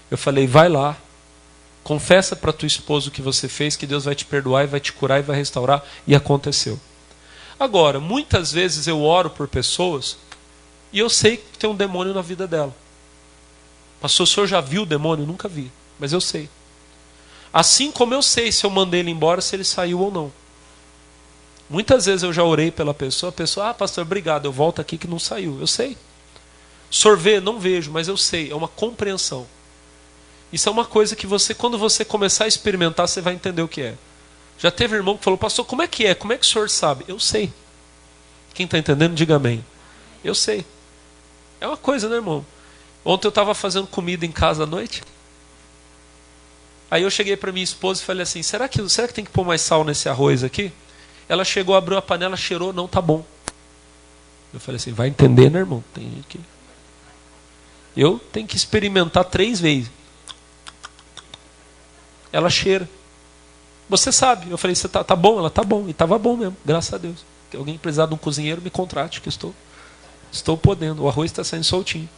Eu falei: vai lá, confessa para tua esposa o que você fez, que Deus vai te perdoar e vai te curar e vai restaurar. E aconteceu. Agora, muitas vezes eu oro por pessoas e eu sei que tem um demônio na vida dela. Pastor, o senhor já viu o demônio? Nunca vi, mas eu sei. Assim como eu sei se eu mandei ele embora, se ele saiu ou não. Muitas vezes eu já orei pela pessoa, a pessoa: ah, pastor, obrigado, eu volto aqui que não saiu. Eu sei. O senhor vê? Não vejo, mas eu sei. É uma compreensão. Isso é uma coisa que você, quando você começar a experimentar, você vai entender o que é. Já teve irmão que falou: pastor, como é que é? Como é que o senhor sabe? Eu sei. Quem está entendendo, diga amém. Eu sei. É uma coisa, né, irmão? Ontem eu estava fazendo comida em casa à noite. Aí eu cheguei para minha esposa e falei assim: será que tem que pôr mais sal nesse arroz aqui? Ela chegou, abriu a panela, cheirou: não, tá bom. Eu falei assim: vai entender, né, irmão? Eu tenho que experimentar 3 vezes. Ela cheira. Você sabe. Eu falei: você tá bom? Ela: tá bom. E estava bom mesmo, graças a Deus. Se alguém precisar de um cozinheiro, me contrate, que estou podendo. O arroz está saindo soltinho.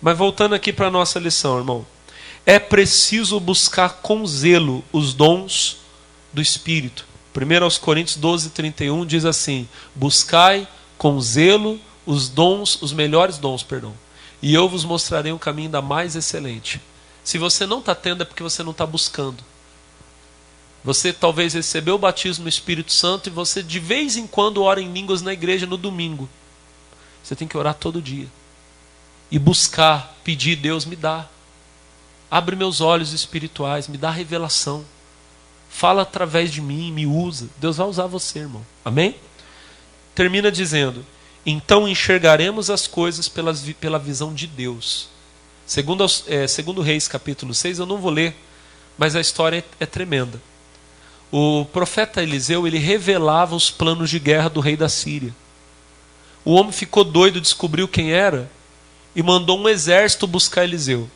Mas voltando aqui para a nossa lição, irmão. É preciso buscar com zelo os dons do Espírito. 1 Coríntios 12, 31 diz assim: buscai com zelo os melhores dons, e eu vos mostrarei um caminho ainda mais excelente. Se você não está tendo, é porque você não está buscando. Você talvez recebeu o batismo no Espírito Santo e você de vez em quando ora em línguas na igreja no domingo. Você tem que orar todo dia. E buscar, pedir: Deus, me dá. Abre meus olhos espirituais, me dá revelação. Fala através de mim, me usa. Deus vai usar você, irmão. Amém? Termina dizendo: então enxergaremos as coisas pela visão de Deus. Segundo Reis capítulo 6, eu não vou ler, mas a história é tremenda. O profeta Eliseu, ele revelava os planos de guerra do rei da Síria. O homem ficou doido, descobriu quem era e mandou um exército buscar Eliseu.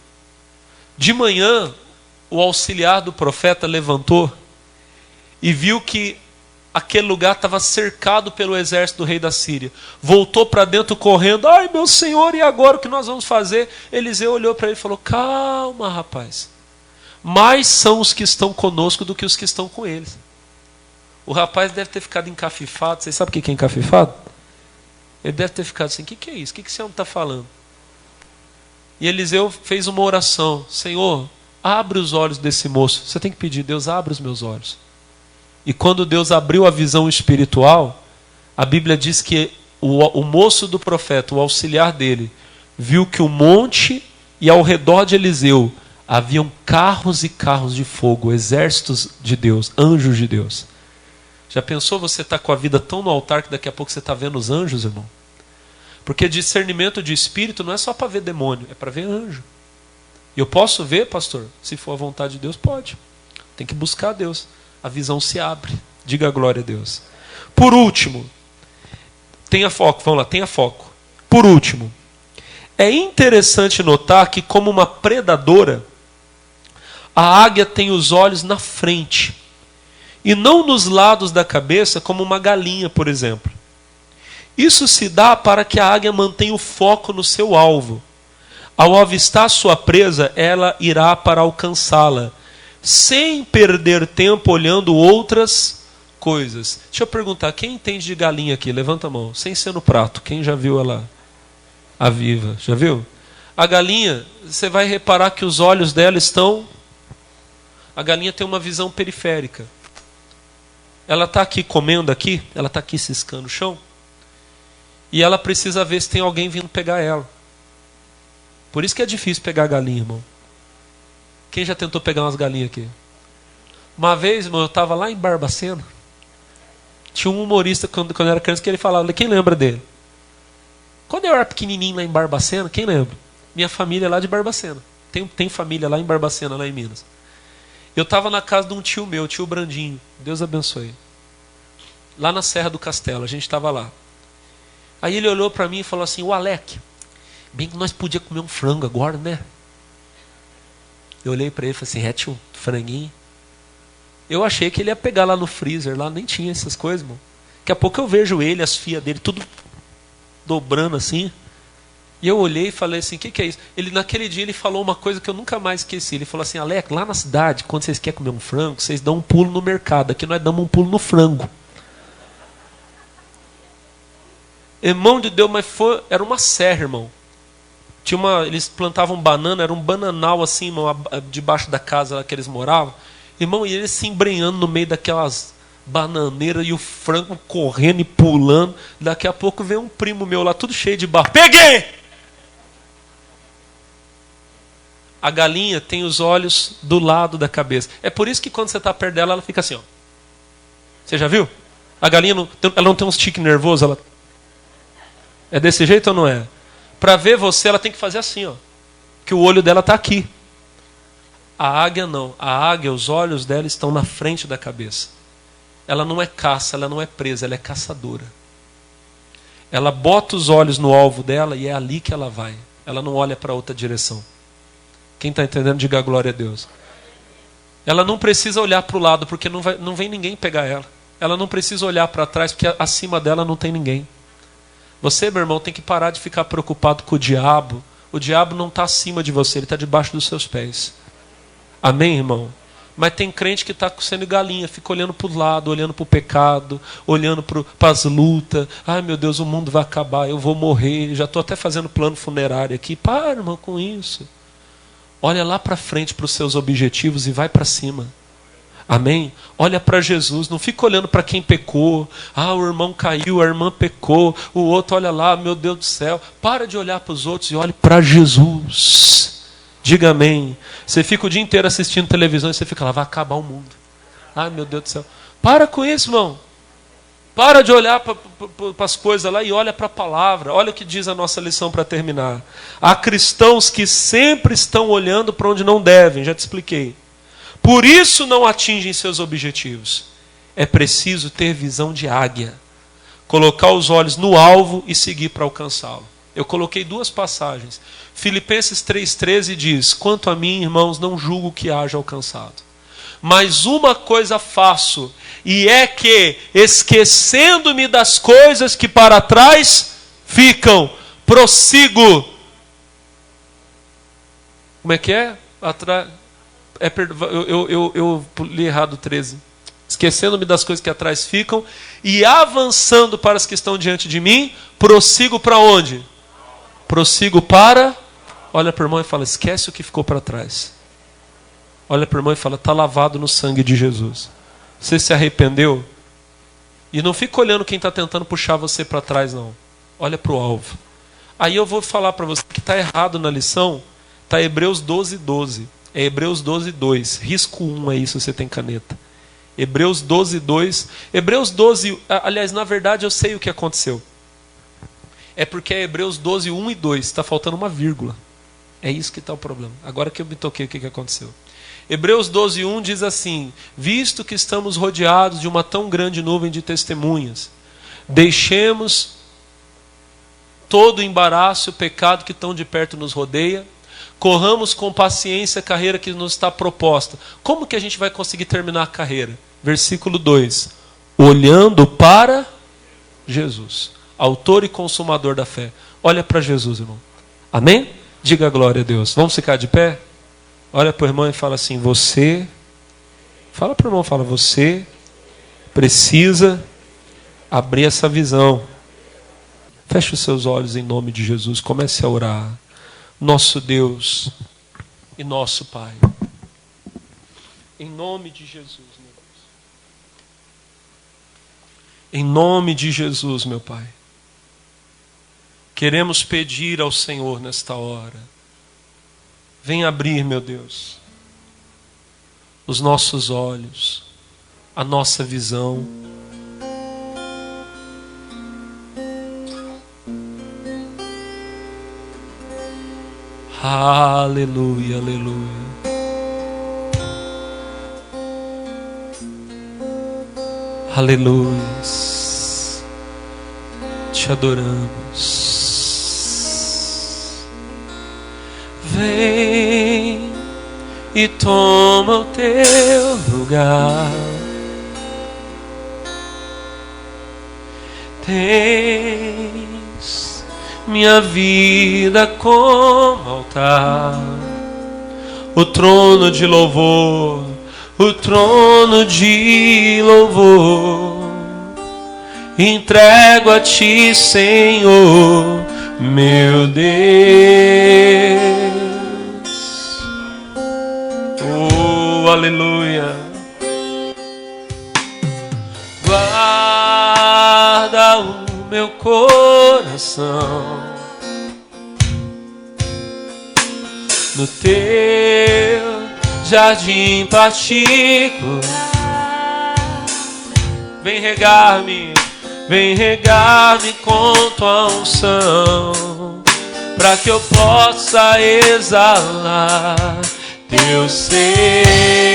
De manhã, o auxiliar do profeta levantou e viu que aquele lugar estava cercado pelo exército do rei da Síria. Voltou para dentro correndo. Ai, meu senhor, e agora o que nós vamos fazer? Eliseu olhou para ele e falou: calma, rapaz. Mais são os que estão conosco do que os que estão com eles. O rapaz deve ter ficado encafifado. Vocês sabem o que é encafifado? Ele deve ter ficado assim: o que é isso? O que esse homem está falando? E Eliseu fez uma oração: Senhor, abre os olhos desse moço. Você tem que pedir: Deus, abre os meus olhos. E quando Deus abriu a visão espiritual, a Bíblia diz que o moço do profeta, o auxiliar dele, viu que o monte e ao redor de Eliseu haviam carros e carros de fogo, exércitos de Deus, anjos de Deus. Já pensou você estar com a vida tão no altar que daqui a pouco você está vendo os anjos, irmão? Porque discernimento de espírito não é só para ver demônio, é para ver anjo. E eu posso ver, pastor? Se for a vontade de Deus, pode. Tem que buscar Deus. A visão se abre. Diga a glória a Deus. Por último, tenha foco, vamos lá, tenha foco. Por último, é interessante notar que, como uma predadora, a águia tem os olhos na frente e não nos lados da cabeça, como uma galinha, por exemplo. Isso se dá para que a águia mantenha o foco no seu alvo. Ao avistar sua presa, ela irá para alcançá-la, sem perder tempo olhando outras coisas. Deixa eu perguntar, quem entende de galinha aqui? Levanta a mão, sem ser no prato. Quem já viu ela a viva? Já viu? A galinha, você vai reparar que os olhos dela estão... A galinha tem uma visão periférica. Ela está aqui comendo aqui, ela está aqui ciscando o chão, e ela precisa ver se tem alguém vindo pegar ela. Por isso que é difícil pegar a galinha, irmão. Quem já tentou pegar umas galinhas aqui? Uma vez, irmão, eu estava lá em Barbacena. Tinha um humorista, quando eu era criança, que ele falava, quem lembra dele? Quando eu era pequenininho lá em Barbacena, quem lembra? Minha família é lá de Barbacena. Tem família lá em Barbacena, lá em Minas. Eu estava na casa de um tio meu, tio Brandinho. Deus abençoe. Lá na Serra do Castelo, a gente estava lá. Aí ele olhou para mim e falou assim: o Alec, bem que nós podíamos comer um frango agora, né? Eu olhei para ele e falei assim: tio, franguinho. Eu achei que ele ia pegar lá no freezer, lá nem tinha essas coisas, irmão. Daqui a pouco eu vejo ele, as fias dele, tudo dobrando assim. E eu olhei e falei assim: o que é isso? Naquele dia ele falou uma coisa que eu nunca mais esqueci. Ele falou assim: Alec, lá na cidade, quando vocês querem comer um frango, vocês dão um pulo no mercado. Aqui nós damos um pulo no frango. Irmão de Deus, mas era uma serra, irmão. Eles plantavam banana, era um bananal assim, irmão, debaixo da casa lá que eles moravam. Irmão, e eles se embrenhando no meio daquelas bananeiras e o frango correndo e pulando. Daqui a pouco vem um primo meu lá, tudo cheio de barro. Peguei! A galinha tem os olhos do lado da cabeça. É por isso que quando você está perto dela, ela fica assim, ó. Você já viu? A galinha ela não tem um tique nervoso, ela... É desse jeito ou não é? Para ver você, ela tem que fazer assim, ó. Que o olho dela está aqui. A águia não. A águia, os olhos dela estão na frente da cabeça. Ela não é caça, ela não é presa, ela é caçadora. Ela bota os olhos no alvo dela e é ali que ela vai. Ela não olha para outra direção. Quem está entendendo, diga a glória a Deus. Ela não precisa olhar para o lado, porque não vem ninguém pegar ela. Ela não precisa olhar para trás, porque acima dela não tem ninguém. Você, meu irmão, tem que parar de ficar preocupado com o diabo. O diabo não está acima de você, ele está debaixo dos seus pés. Amém, irmão? Mas tem crente que está sendo galinha, fica olhando para o lado, olhando para o pecado, olhando para as lutas. Ai, meu Deus, o mundo vai acabar, eu vou morrer. Já estou até fazendo plano funerário aqui. Para, irmão, com isso. Olha lá para frente para os seus objetivos e vai para cima. Amém? Olha para Jesus, não fica olhando para quem pecou. Ah, o irmão caiu, a irmã pecou. O outro, olha lá, meu Deus do céu. Para de olhar para os outros e olhe para Jesus. Diga amém. Você fica o dia inteiro assistindo televisão e você fica lá, vai acabar o mundo. Ai, meu Deus do céu. Para com isso, irmão. Para de olhar para as coisas lá e olha para a palavra. Olha o que diz a nossa lição para terminar. Há cristãos que sempre estão olhando para onde não devem, já te expliquei. Por isso não atingem seus objetivos. É preciso ter visão de águia. Colocar os olhos no alvo e seguir para alcançá-lo. Eu coloquei duas passagens. Filipenses 3,13 diz: quanto a mim, irmãos, não julgo que haja alcançado. Mas uma coisa faço, e é que, esquecendo-me das coisas que para trás ficam, prossigo. Como é que é? Eu li errado 13. Esquecendo-me das coisas que atrás ficam e avançando para as que estão diante de mim, prossigo para onde? Prossigo para... Olha para o irmão e fala, esquece o que ficou para trás. Olha para o irmão e fala, está lavado no sangue de Jesus. Você se arrependeu? E não fica olhando quem está tentando puxar você para trás, não. Olha para o alvo. Aí eu vou falar para você que está errado na lição. Está Hebreus 12:12. É Hebreus 12:2. Risco 1 aí se você tem caneta. Hebreus 12:2. Hebreus 12, aliás, na verdade eu sei o que aconteceu. É porque é Hebreus 12:1 e 2. Está faltando uma vírgula. É isso que está o problema. Agora que eu me toquei o que aconteceu. Hebreus 12:1 diz assim: visto que estamos rodeados de uma tão grande nuvem de testemunhas, deixemos todo o embaraço e o pecado que tão de perto nos rodeia, corramos com paciência a carreira que nos está proposta. Como que a gente vai conseguir terminar a carreira? Versículo 2. Olhando para Jesus, autor e consumador da fé. Olha para Jesus, irmão. Amém? Diga glória a Deus. Vamos ficar de pé? Olha para o irmão e fala assim, você... Fala para o irmão, fala, você precisa abrir essa visão. Feche os seus olhos em nome de Jesus. Comece a orar. Nosso Deus e nosso Pai. Em nome de Jesus, meu Deus. Em nome de Jesus, meu Pai. Queremos pedir ao Senhor nesta hora. Vem abrir, meu Deus, os nossos olhos, a nossa visão. Aleluia, aleluia. Aleluia. Te adoramos. Vem e toma o teu lugar. Tens minha vida como altar, o trono de louvor, o trono de louvor. Entrego a ti, Senhor, meu Deus. Oh, aleluia. Guarda o meu coração no teu jardim particular. Vem regar-me com tua unção, para que eu possa exalar teu ser.